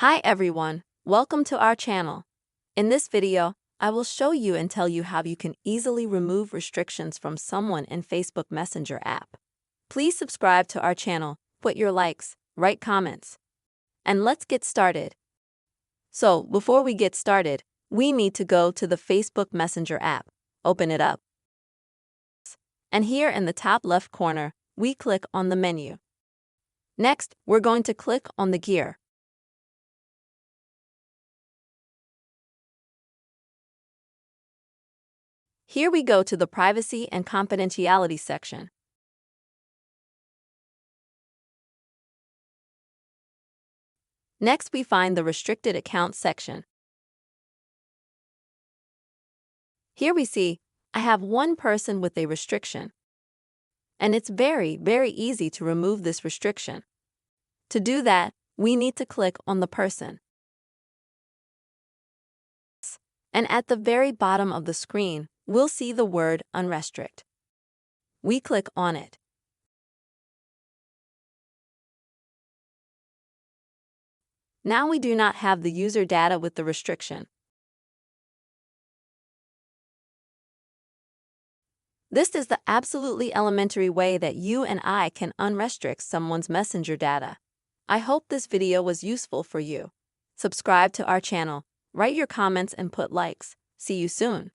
Hi everyone, welcome to our channel. In this video, I will show you and tell you how you can easily remove restrictions from someone in Facebook Messenger app. Please subscribe to our channel, put your likes, write comments, and let's get started. So, before we get started, we need to go to the Facebook Messenger app, open it up. And here in the top left corner, we click on the menu. Next, we're going to click on the gear. Here we go to the Privacy and Confidentiality section. Next, we find the Restricted Accounts section. Here we see, I have one person with a restriction. And it's very easy to remove this restriction. To do that, we need to click on the person. And at the very bottom of the screen, we'll see the word Unrestrict. We click on it. Now we do not have the user data with the restriction. This is the absolutely elementary way that you and I can unrestrict someone's messenger data. I hope this video was useful for you. Subscribe to our channel, write your comments and put likes. See you soon.